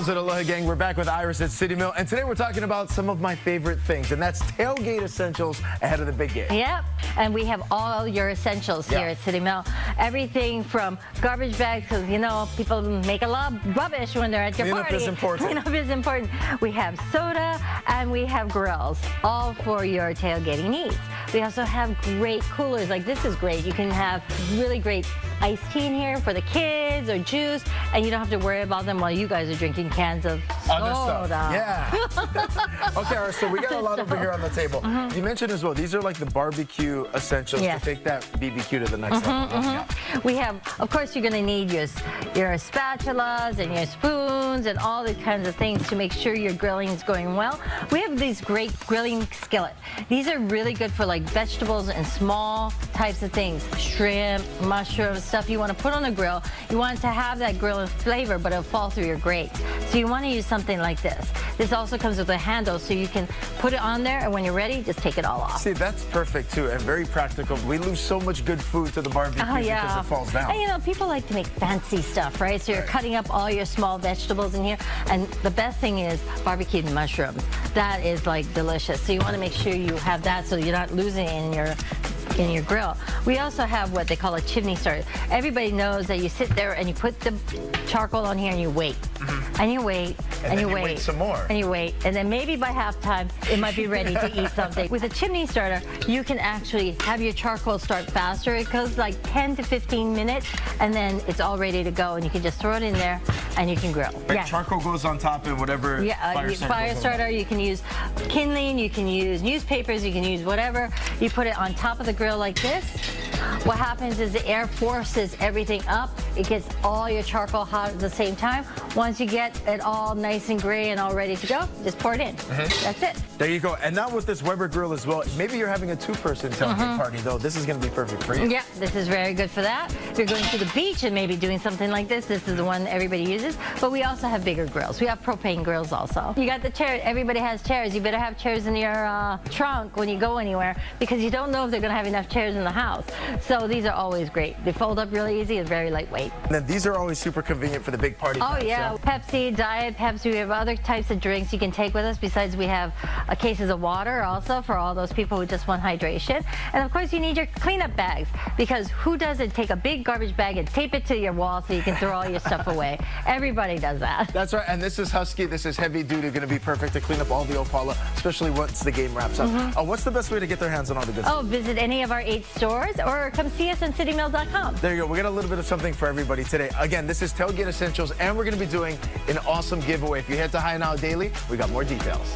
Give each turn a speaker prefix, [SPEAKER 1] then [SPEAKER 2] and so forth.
[SPEAKER 1] What's up, Aloha gang? We're back with Iris at City Mill, and today we're talking about some of my favorite things, and that's tailgate essentials ahead of the big game.
[SPEAKER 2] Yep, and we have all your essentials here at City Mill. Everything from garbage bags, because you know people make a lot of rubbish when they're at your party.
[SPEAKER 1] Cleanup is important.
[SPEAKER 2] Cleanup is important. We have soda and we have grills, all for your tailgating needs. We also have great coolers, like this is great. You can have really great iced tea in here for the kids or juice, and you don't have to worry about them while you guys are drinking cans of
[SPEAKER 1] Other
[SPEAKER 2] soda.
[SPEAKER 1] stuff. Yeah. Okay, Iris, so we got a lot over here on the table. You mentioned as well, these are like the barbecue essentials to take that BBQ to the next level. Yeah.
[SPEAKER 2] We have, of course, you're going to need your spatulas and your spoons and all these kinds of things to make sure your grilling is going well. We have these great grilling skillet. These are really good for like vegetables and small types of things, shrimp, mushrooms, stuff you want to put on a grill. You want it to have that grilling flavor, but it'll fall through your grates. So you want to use something like this. This also comes with a handle, so you can put it on there, and when you're ready, just take it all off.
[SPEAKER 1] See, that's perfect too, and very practical. We lose so much good food to the barbecue because it falls down.
[SPEAKER 2] And you know, people like to make fancy stuff, right? So you're cutting up all your small vegetables in here, and the best thing is barbecued mushrooms. That is like delicious. So you want to make sure you have that so you're not losing it in your grill. We also have what they call a chimney starter. Everybody knows that you sit there and you put the charcoal on here and you wait. And you wait, and you wait
[SPEAKER 1] some more.
[SPEAKER 2] And you wait, and then maybe by halftime it might be ready to eat something. With a chimney starter, you can actually have your charcoal start faster. It goes like 10 to 15 minutes, and then it's all ready to go, and you can just throw it in there and you can grill.
[SPEAKER 1] Charcoal goes on top and whatever fire starter.
[SPEAKER 2] You can use kindling, you can use newspapers, you can use whatever. You put it on top of the grill like this. What happens is the air forces everything up. It gets all your charcoal hot at the same time. Once you get it all nice and gray and all ready to go, just pour it in. That's it.
[SPEAKER 1] There you go. And now with this Weber grill as well, maybe you're having a two-person tailgate party, though. This is going to be perfect for you.
[SPEAKER 2] Yeah, this is very good for that. If you're going to the beach and maybe doing something like this, this is the one everybody uses. But we also have bigger grills. We have propane grills also. You got the chair. Everybody has chairs. You better have chairs in your trunk when you go anywhere, because you don't know if they're going to have enough chairs in the house. So these are always great. They fold up really easy. It's very lightweight.
[SPEAKER 1] And then these are always super convenient for the big party.
[SPEAKER 2] Oh, yeah. So. Pepsi, Diet Pepsi. We have other types of drinks you can take with us. Besides, we have cases of water also for all those people who just want hydration. And of course, you need your cleanup bags, because who doesn't take a big garbage bag and tape it to your wall so you can throw all your stuff away? Everybody does that.
[SPEAKER 1] That's right. And this is husky. This is heavy duty. Going to be perfect to clean up all the Opala, especially once the game wraps up. What's the best way to get their hands on all the good stuff?
[SPEAKER 2] Visit any of our 8 stores or come see us on citymill.com.
[SPEAKER 1] There you go. We got a little bit of something for everybody today. Again, this is Tailgate Essentials, and we're going to be doing an awesome giveaway. If you head to HiNow Daily, we got more details.